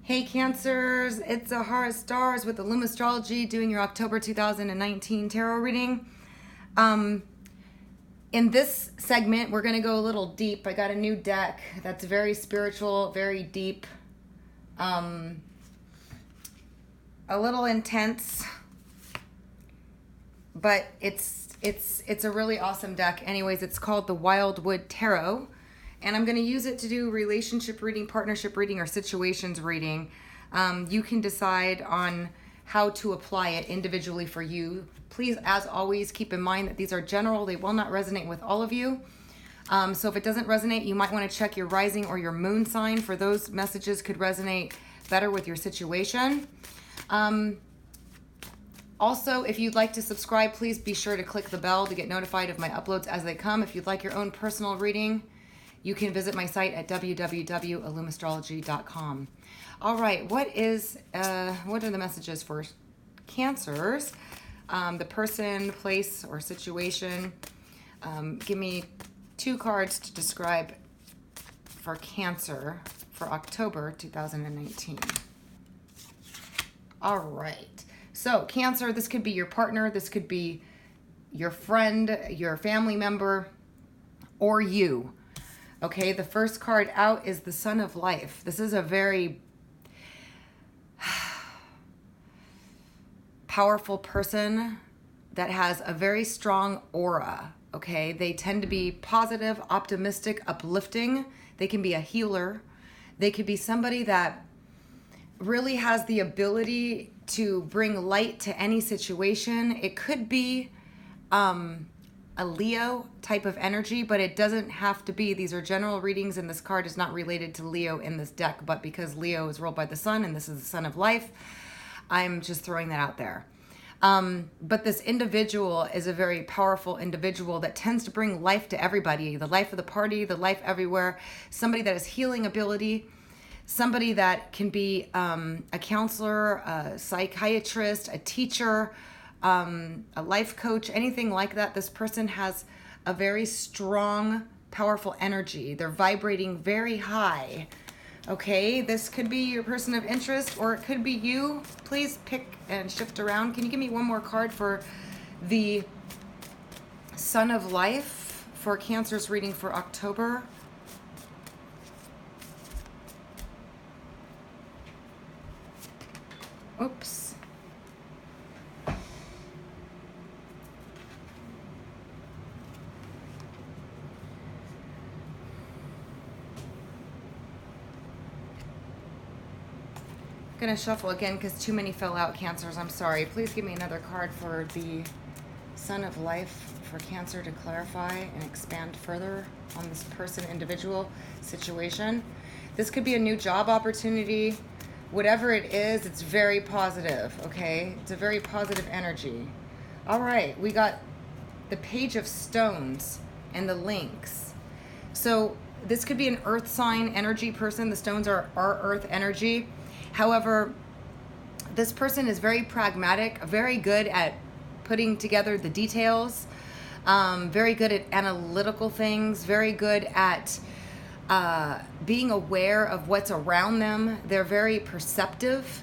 Hey Cancers, it's Zahara Stars with Astrology doing your October 2019 tarot reading. In this segment, we're going to go a little deep. I got a new deck that's very spiritual, very deep, a little intense, but it's a really awesome deck. Anyways, it's called the Wildwood Tarot. And I'm going to use it to do relationship reading, partnership reading, or situations reading. You can decide on how to apply it individually for you. Please, as always, keep in mind that these are general. They will not resonate with all of you. So if it doesn't resonate, you might want to check your rising or your moon sign, for those messages could resonate better with your situation. Also, if you'd like to subscribe, please be sure to click the bell to get notified of my uploads as they come. If you'd like your own personal reading, you can visit my site at www.illumastrology.com. All right, what are the messages for Cancers? The person, place, or situation. Give me 2 cards to describe for Cancer for October 2019. All right. So Cancer, this could be your partner, this could be your friend, your family member, or you. Okay, the first card out is the Sun of Life. This is a very powerful person that has a very strong aura. Okay, they tend to be positive, optimistic, uplifting. They can be a healer. They could be somebody that really has the ability to bring light to any situation. It could be a Leo type of energy, but it doesn't have to be. These are general readings, and this card is not related to Leo in this deck, but because Leo is ruled by the sun and this is the Sun of Life, I'm just throwing that out there. But this individual is a very powerful individual that tends to bring life to everybody, the life of the party, the life everywhere, somebody that has healing ability, somebody that can be a counselor, a psychiatrist, a teacher, a life coach, anything like that. This person has a very strong, powerful energy. They're vibrating very high. Okay, this could be your person of interest, or it could be you. Please pick and shift around. Can you give me one more card for the Sun of Life for Cancer's reading for October? Oops. Gonna shuffle again because too many fell out, Cancers. I'm sorry. Please give me another card for the Sun of Life for Cancer to clarify and expand further on this person, individual situation. This could be a new job opportunity. Whatever it is, it's very positive, okay? It's a very positive energy. All right, we got the Page of Stones and the Links. So this could be an earth sign energy person. The stones are earth energy. However, this person is very pragmatic, very good at putting together the details, very good at analytical things, very good at being aware of what's around them. They're very perceptive,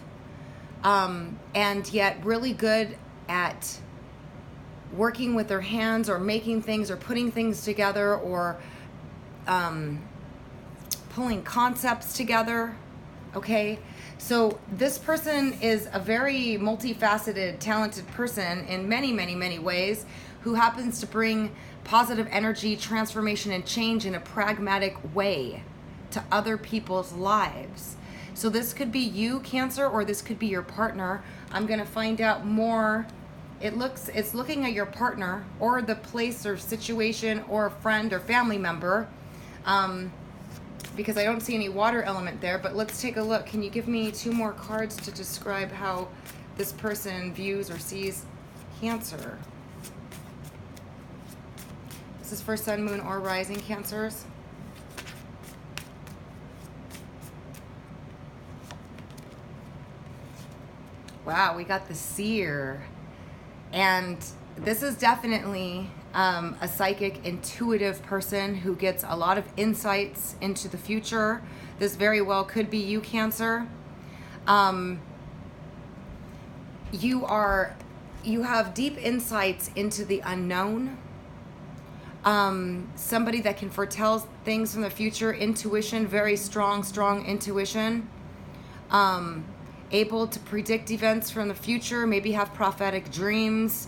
and yet really good at working with their hands or making things or putting things together or pulling concepts together. Okay, so this person is a very multifaceted, talented person in many, many, many ways, who happens to bring positive energy, transformation, and change in a pragmatic way to other people's lives. So this could be you, Cancer, or this could be your partner. I'm going to find out more. It's looking at your partner or the place or situation or a friend or family member, because I don't see any water element there, but let's take a look. Can you give me 2 more cards to describe how this person views or sees Cancer? This is for Sun, Moon, or Rising, Cancers. Wow, we got the Seer. And this is definitely a psychic, intuitive person who gets a lot of insights into the future. This very well could be you, Cancer. Um, you have deep insights into the unknown. Somebody that can foretell things from the future, intuition, very strong intuition. Able to predict events from the future, maybe have prophetic dreams.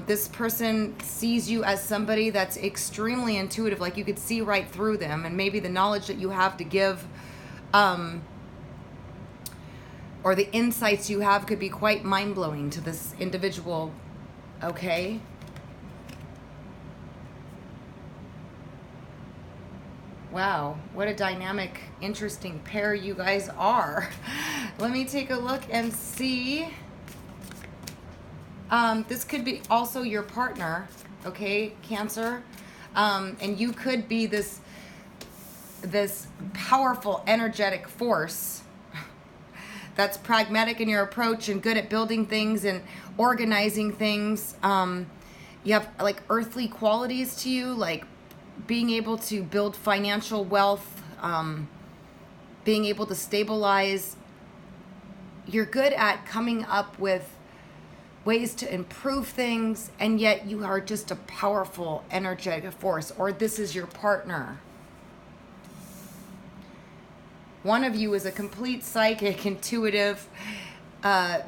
This person sees you as somebody that's extremely intuitive, like you could see right through them, and maybe the knowledge that you have to give, or the insights you have could be quite mind-blowing to this individual, okay? Wow, what a dynamic, interesting pair you guys are. Let me take a look and see. This could be also your partner, okay, Cancer. And you could be this powerful, energetic force that's pragmatic in your approach and good at building things and organizing things. You have like earthly qualities to you, like being able to build financial wealth, being able to stabilize. You're good at coming up with ways to improve things, and yet you are just a powerful, energetic force, or this is your partner. One of you is a complete psychic, intuitive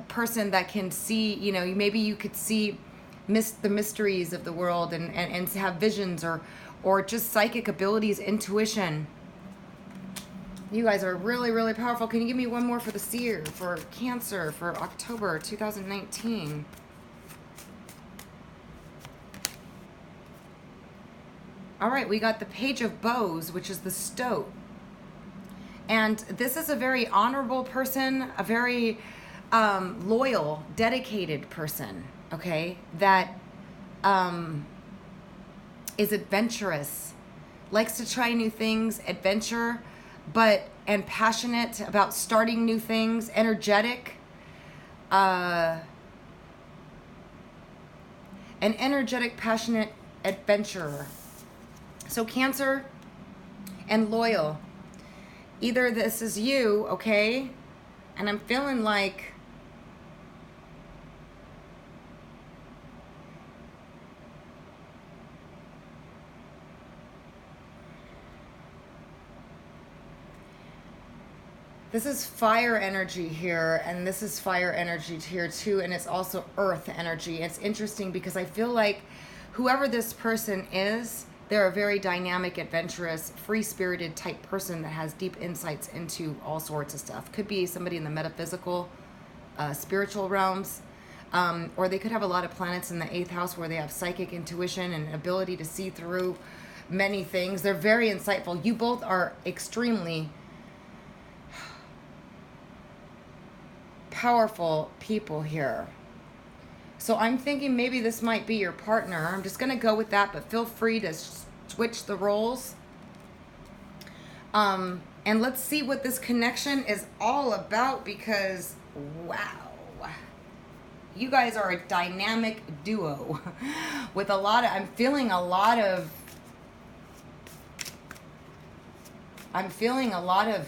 person that can see, you know, maybe you could see the mysteries of the world and have visions or just psychic abilities, intuition. You guys are really, really powerful. Can you give me one more for the seer, for Cancer, for October 2019? All right, we got the Page of Bows, which is the Stoat. And this is a very honorable person, a very loyal, dedicated person, okay, that is adventurous, likes to try new things, adventure, and passionate about starting new things, energetic, an energetic, passionate adventurer. So Cancer and loyal. Either this is you, okay, and I'm feeling like this is fire energy here, and this is fire energy here too, and it's also earth energy. It's interesting because I feel like whoever this person is, they're a very dynamic, adventurous, free-spirited type person that has deep insights into all sorts of stuff. Could be somebody in the metaphysical, spiritual realms, or they could have a lot of planets in the 8th house where they have psychic intuition and ability to see through many things. They're very insightful. You both are extremely powerful people here. So I'm thinking maybe this might be your partner. I'm just going to go with that, but feel free to switch the roles. And let's see what this connection is all about, because, wow, you guys are a dynamic duo with a lot of, I'm feeling a lot of,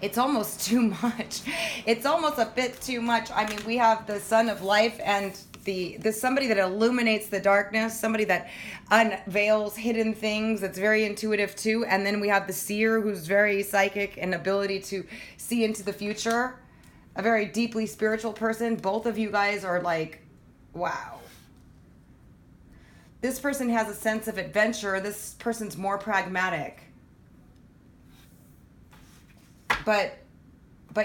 it's almost too much. It's almost a bit too much. I mean, we have the Sun of Life and the somebody that illuminates the darkness, somebody that unveils hidden things, that's very intuitive too. And then we have the Seer, who's very psychic and ability to see into the future. A very deeply spiritual person. Both of you guys are like, wow. This person has a sense of adventure. This person's more pragmatic. But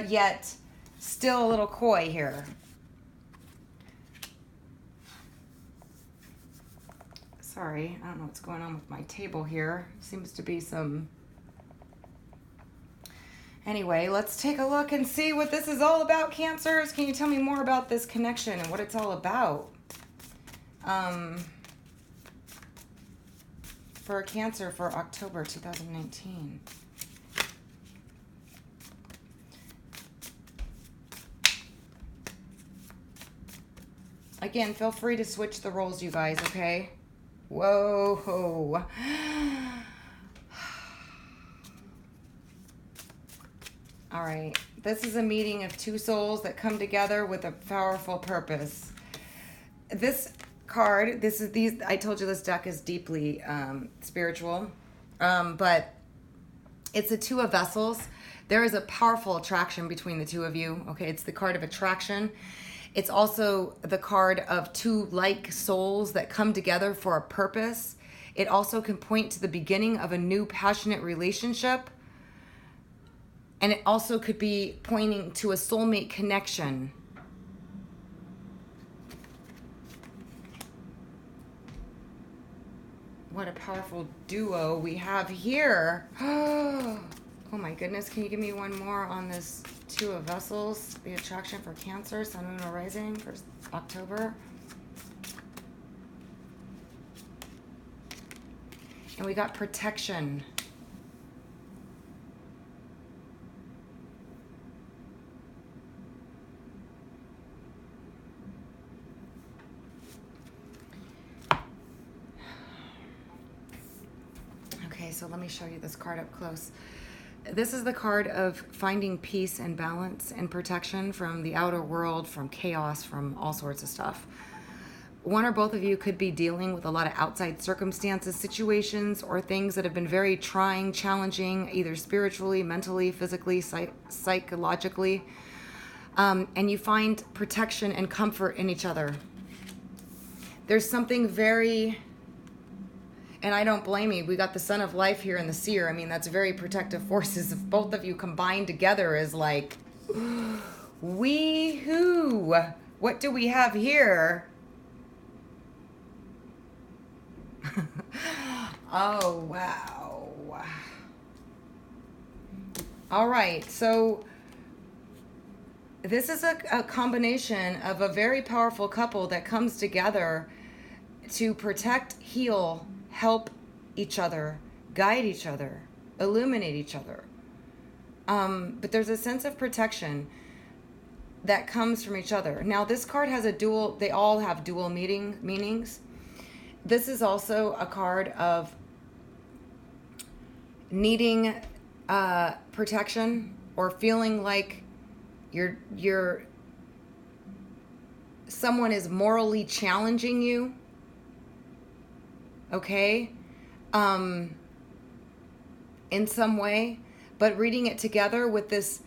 yet still a little coy here. Sorry, I don't know what's going on with my table here. Seems to be some... Anyway, let's take a look and see what this is all about, Cancers. Can you tell me more about this connection and what it's all about? For Cancer for October 2019. Again, feel free to switch the roles, you guys, okay? Whoa. All right. This is a meeting of two souls that come together with a powerful purpose. This card, I told you this deck is deeply spiritual, but it's the Two of Vessels. There is a powerful attraction between the two of you. Okay, it's the card of attraction. It's also the card of two like souls that come together for a purpose. It also can point to the beginning of a new passionate relationship. And it also could be pointing to a soulmate connection. What a powerful duo we have here. Oh my goodness, can you give me one more on this Two of Vessels? The attraction for Cancer, Sun, Moon, or Rising for October. And we got protection. Okay, so let me show you this card up close. This is the card of finding peace and balance and protection from the outer world, from chaos, from all sorts of stuff. One or both of you could be dealing with a lot of outside circumstances, situations, or things that have been very trying, challenging, either spiritually, mentally, physically, psychologically. And you find protection and comfort in each other. There's something very... And I don't blame you. We got the Sun of Life here in the Seer. I mean, that's very protective forces. If both of you combined together is like, wee-hoo. What do we have here? Oh, wow. All right. So this is a combination of a very powerful couple that comes together to protect, heal, help each other, guide each other, illuminate each other. But there's a sense of protection that comes from each other. Now, this card has they all have dual meanings. This is also a card of needing protection or feeling like someone is morally challenging you. Okay, in some way, but reading it together with this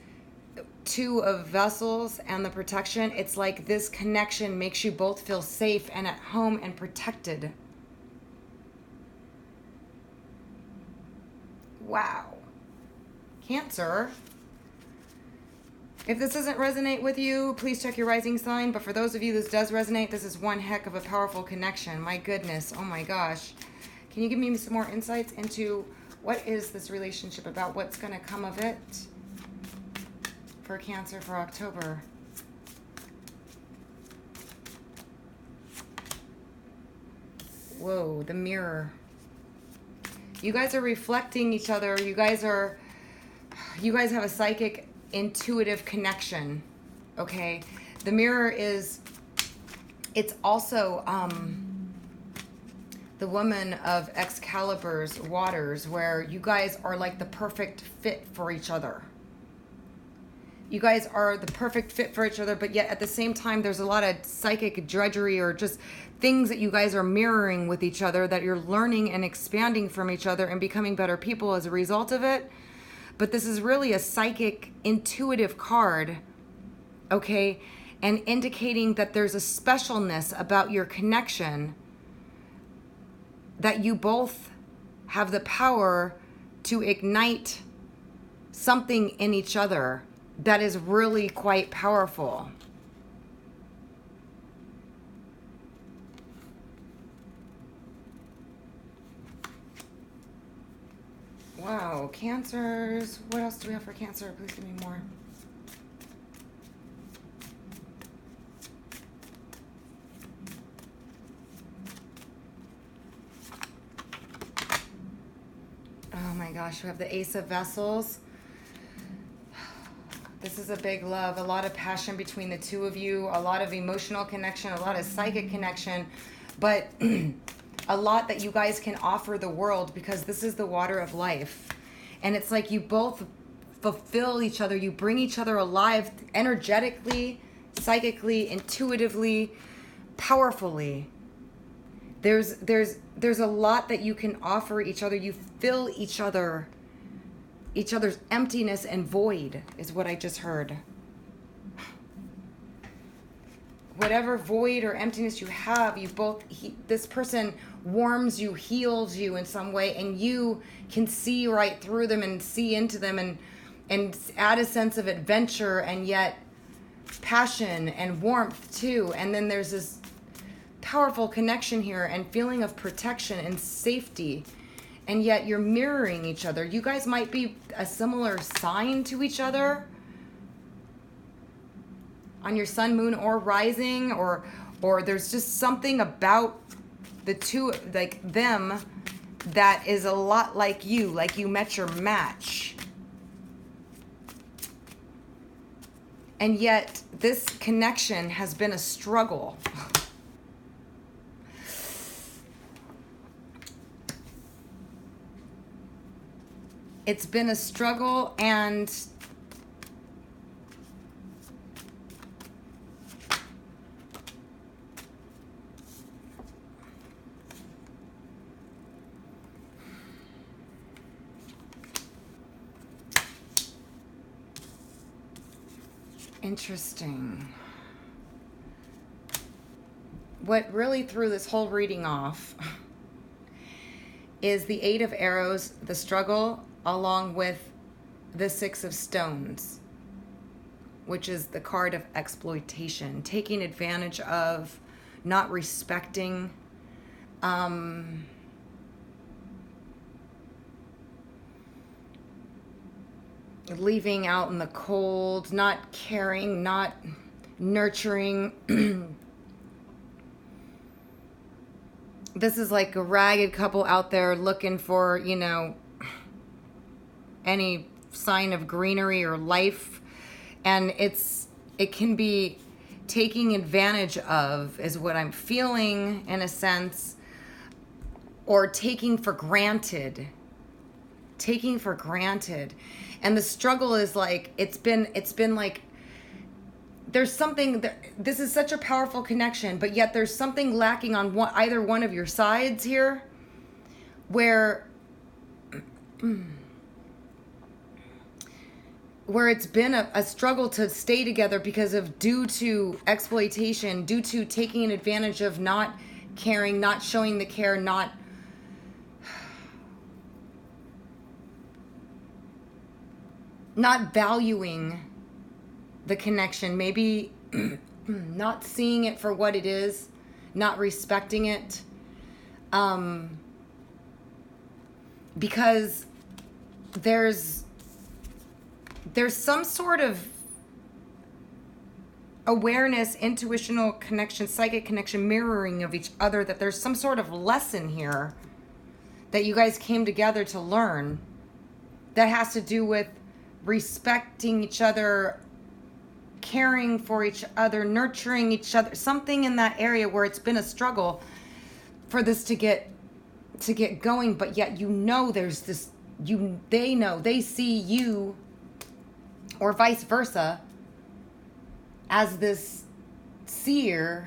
Two of Vessels and the protection, it's like this connection makes you both feel safe and at home and protected. Wow. Cancer. If this doesn't resonate with you, please check your rising sign. But for those of you this does resonate, this is one heck of a powerful connection. My goodness. Oh my gosh. Can you give me some more insights into what is this relationship about? What's going to come of it for Cancer for October? Whoa, the Mirror. You guys are reflecting each other. You guys have a psychic intuitive connection. Okay, the Mirror it's also the woman of Excalibur's waters, where you guys are like the perfect fit for each other. You guys are the perfect fit for each other, but yet at the same time there's a lot of psychic drudgery or just things that you guys are mirroring with each other, that you're learning and expanding from each other and becoming better people as a result of it. But this is really a psychic, intuitive card, okay? And indicating that there's a specialness about your connection, that you both have the power to ignite something in each other that is really quite powerful. Wow, Cancers. What else do we have for Cancer? Please give me more. Oh my gosh, we have the Ace of Vessels. This is a big love, a lot of passion between the two of you, a lot of emotional connection, a lot of psychic connection, but a lot that you guys can offer the world, because this is the water of life. And it's like you both fulfill each other. You bring each other alive energetically, psychically, intuitively, powerfully. There's a lot that you can offer each other. You fill each other's emptiness and void is what I just heard. Whatever void or emptiness you have, this person warms you, heals you in some way, and you can see right through them and see into them and add a sense of adventure and yet passion and warmth too. And then there's this powerful connection here and feeling of protection and safety, and yet you're mirroring each other. You guys might be a similar sign to each other on your sun, moon, or rising, or there's just something about the two, like them, that is a lot like you met your match. And yet this connection has been a struggle. It's been a struggle, and interesting. What really threw this whole reading off is the 8 of Arrows, the struggle, along with the 6 of Stones, which is the card of exploitation, taking advantage of, not respecting, leaving out in the cold, not caring, not nurturing. This is like a ragged couple out there looking for, any sign of greenery or life. And it can be taking advantage of, is what I'm feeling in a sense, or taking for granted. And the struggle is like, it's been like, there's something that, this is such a powerful connection, but yet there's something lacking on either one of your sides here, where it's been a struggle to stay together due to exploitation, due to taking advantage of, not caring, not showing the care, not valuing the connection, maybe not seeing it for what it is, not respecting it, because there's some sort of awareness, intuitional connection, psychic connection, mirroring of each other, that there's some sort of lesson here that you guys came together to learn that has to do with respecting each other, caring for each other, nurturing each other, something in that area where it's been a struggle for this to get going, but yet there's this, they see you, or vice versa, as this seer,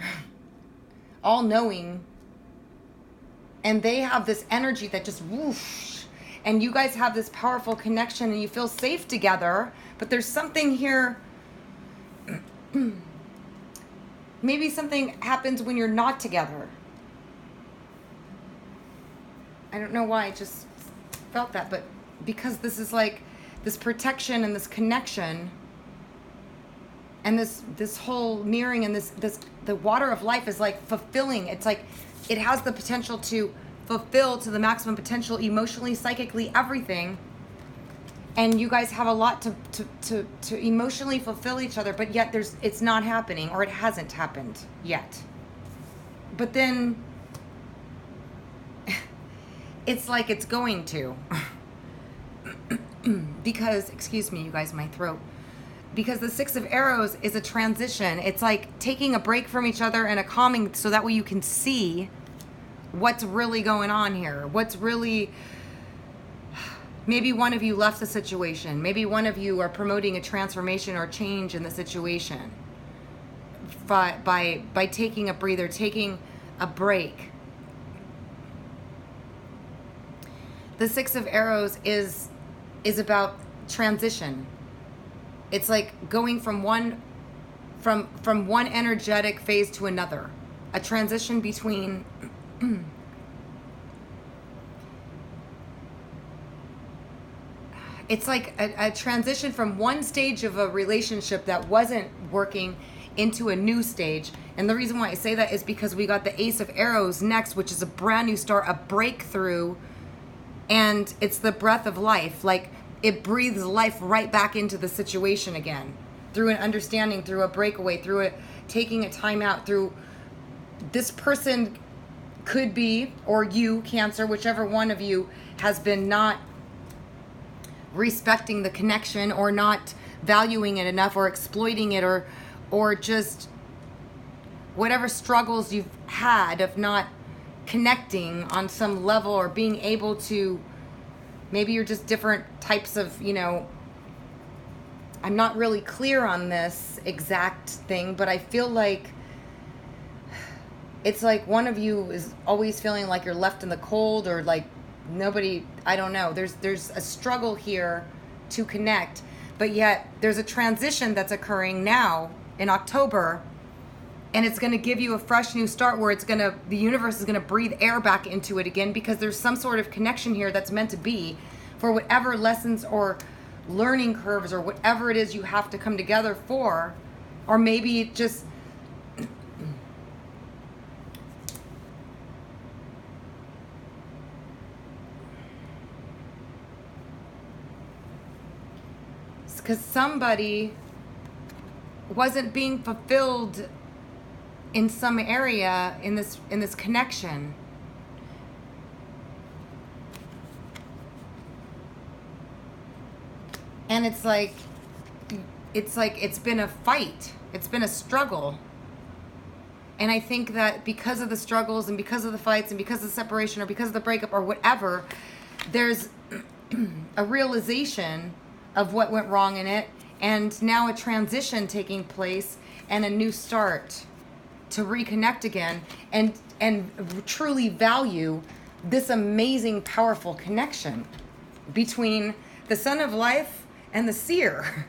all-knowing, and they have this energy that just whoosh, and you guys have this powerful connection and you feel safe together, but there's something here. Maybe something happens when you're not together. I don't know why, I just felt that, but because this is like this protection and this connection and this whole mirroring and this the water of life is like fulfilling. It's like it has the potential to fulfill to the maximum potential, emotionally, psychically, everything. And you guys have a lot to emotionally fulfill each other, but yet it's not happening, or it hasn't happened yet. But then it's like it's going to. Because, excuse me, you guys, my throat. Because the 6 of Arrows is a transition. It's like taking a break from each other and a calming, so that way you can see what's really going on here. What's really Maybe one of you left the situation. Maybe one of you are promoting a transformation or change in the situation by taking a breather, taking a break. The Six of Arrows is about transition. It's like going from one energetic phase to another. A transition between it's like a transition from one stage of a relationship that wasn't working into a new stage. And the reason why I say that is because we got the Ace of Arrows next, which is a brand new start, a breakthrough, and it's the breath of life. Like, it breathes life right back into the situation again, through an understanding, through a breakaway, through it taking a time out, through this person could be, or you, Cancer, whichever one of you has been not respecting the connection or not valuing it enough or exploiting it, or just whatever struggles you've had of not connecting on some level or being able to, maybe you're just different types of, I'm not really clear on this exact thing, but I feel like it's like one of you is always feeling like you're left in the cold, or like nobody, I don't know. There's a struggle here to connect, but yet there's a transition that's occurring now in October, and it's going to give you a fresh new start where the universe is going to breathe air back into it again, because there's some sort of connection here that's meant to be for whatever lessons or learning curves or whatever it is you have to come together for, or maybe just because somebody wasn't being fulfilled in some area in this connection. And it's like it's been a fight. It's been a struggle. And I think that because of the struggles and because of the fights and because of the separation or because of the breakup or whatever, there's a realization of what went wrong in it, and now a transition taking place and a new start to reconnect again and truly value this amazing, powerful connection between the Son of Life and the Seer.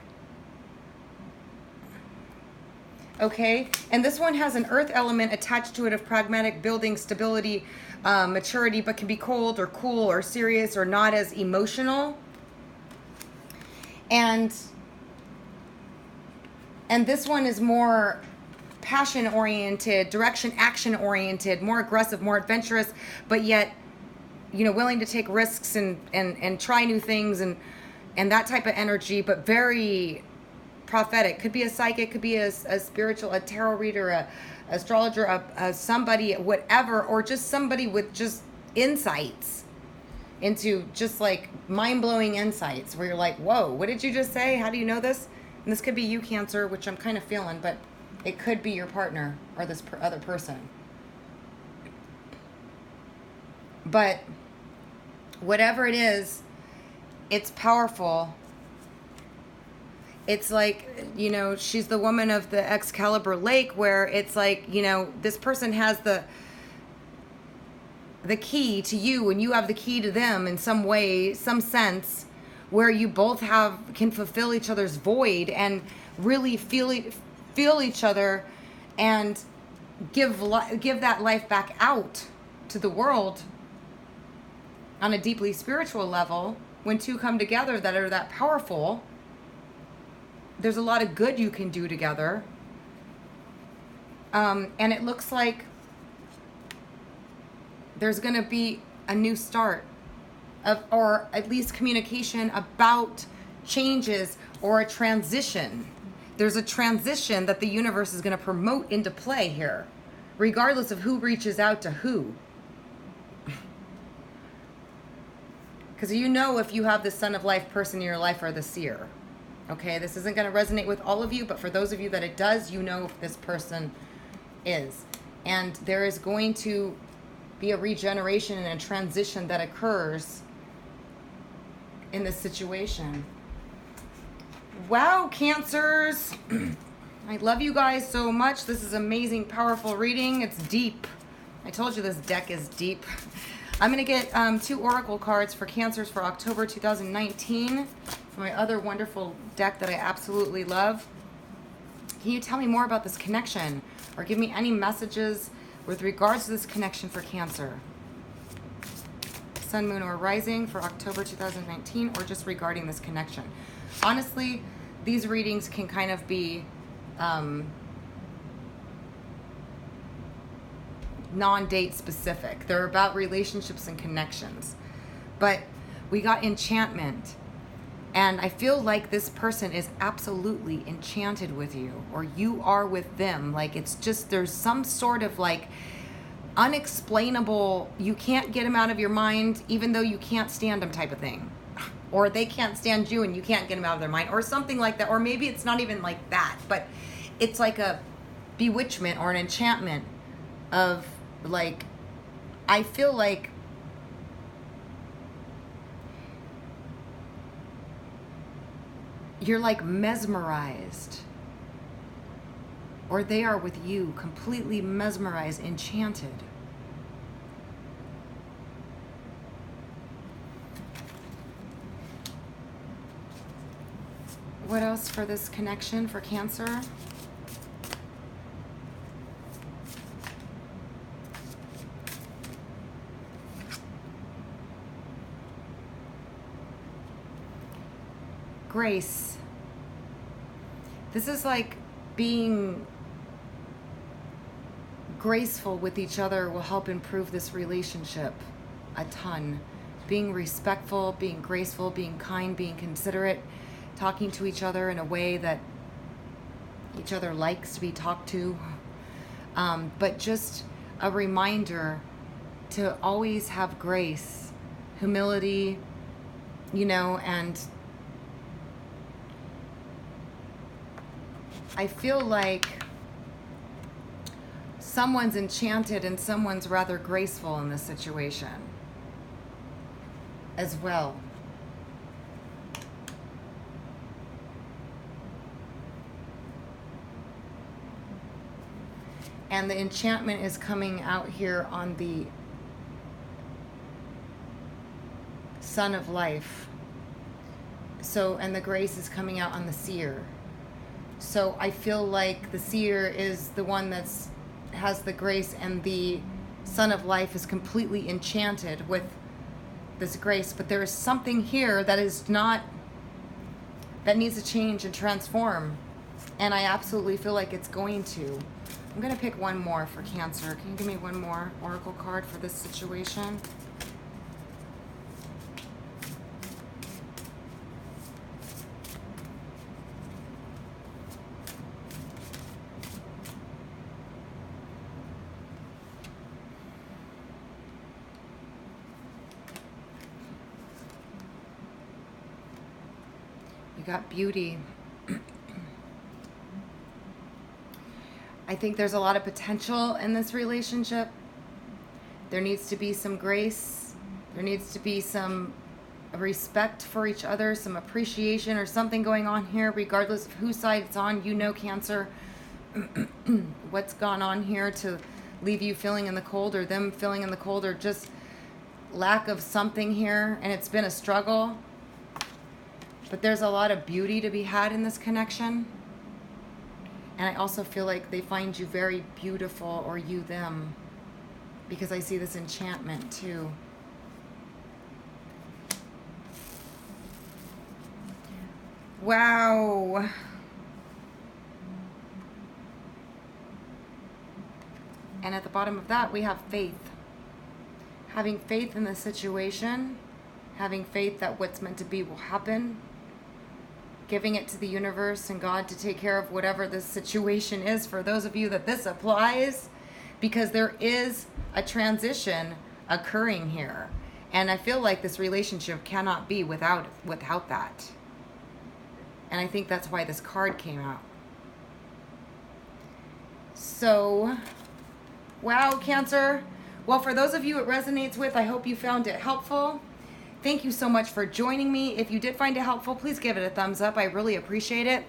Okay, and this one has an earth element attached to it of pragmatic building, stability, maturity, but can be cold or cool or serious or not as emotional. And this one is more passion oriented, direction, action oriented, more aggressive, more adventurous, but yet, willing to take risks and try new things and that type of energy, but very prophetic. Could be a psychic, could be a spiritual, a tarot reader, a astrologer, a somebody, whatever, or just somebody with just insights into just like mind-blowing insights where you're like, whoa, what did you just say? How do you know this? And this could be you, Cancer, which I'm kind of feeling, but it could be your partner or this other person. But whatever it is, it's powerful. It's like, she's the woman of the Excalibur Lake, where it's like, this person has the key to you and you have the key to them in some way, some sense, where you both can fulfill each other's void and really feel each other and give that life back out to the world on a deeply spiritual level. When two come together that are that powerful, there's a lot of good you can do together. And it looks like there's going to be a new start or at least communication about changes or a transition. There's a transition that the universe is going to promote into play here, regardless of who reaches out to who. Because if you have the Son of Life person in your life or the Seer. Okay, this isn't going to resonate with all of you, but for those of you that it does, who this person is. And there is going to be a regeneration and a transition that occurs in this situation. Wow, Cancers. I love you guys so much. This is amazing, powerful reading. It's deep. I told you this deck is deep. I'm going to get 2 oracle cards for Cancers for October 2019 from my other wonderful deck that I absolutely love. Can you tell me more about this connection or give me any messages with regards to this connection for Cancer? Sun, moon, or rising for October 2019, or just regarding this connection. Honestly, these readings can kind of be non-date specific. They're about relationships and connections. But we got enchantment. And I feel like this person is absolutely enchanted with you, or you are with them. Like, it's just, there's some sort of like unexplainable, you can't get them out of your mind, even though you can't stand them type of thing. Or they can't stand you and you can't get them out of their mind, or something like that. Or maybe it's not even like that, but it's like a bewitchment or an enchantment of like, I feel like you're like mesmerized, or they are with you, completely mesmerized, enchanted. What else for this connection for Cancer? Grace. This is like being graceful with each other will help improve this relationship a ton. Being respectful, being graceful, being kind, being considerate, talking to each other in a way that each other likes to be talked to. But just a reminder to always have grace, humility, you know, and I feel like someone's enchanted and someone's rather graceful in this situation as well. And the enchantment is coming out here on the Sun of Life. So, and the grace is coming out on the Seer. So I feel like the Seer is the one that's has the grace, and the Sun of Life is completely enchanted with this grace. But there is something here that is not, that needs to change and transform. And I absolutely feel like it's going to. I'm going to pick one more for Cancer. Can you give me one more oracle card for this situation? You got beauty. I think there's a lot of potential in this relationship. There needs to be some grace. There needs to be some respect for each other, some appreciation or something going on here, regardless of whose side it's on. You know, Cancer, what's gone on here to leave you feeling in the cold, or them feeling in the cold, or just lack of something here. And it's been a struggle. But there's a lot of beauty to be had in this connection. And I also feel like they find you very beautiful, or you them, because I see this enchantment too. Wow. And at the bottom of that, we have faith. Having faith in the situation, having faith that what's meant to be will happen, giving it to the universe and God to take care of whatever this situation is for those of you that this applies, because there is a transition occurring here. And I feel like this relationship cannot be without that. And I think that's why this card came out. So, wow, Cancer. Well, for those of you it resonates with, I hope you found it helpful. Thank you so much for joining me. If you did find it helpful, please give it a thumbs up. I really appreciate it.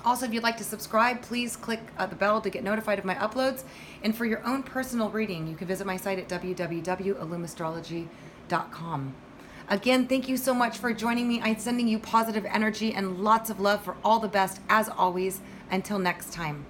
Also, if you'd like to subscribe, please click the bell to get notified of my uploads. And for your own personal reading, you can visit my site at www.illumastrology.com. Again, thank you so much for joining me. I'm sending you positive energy and lots of love for all the best, as always. Until next time.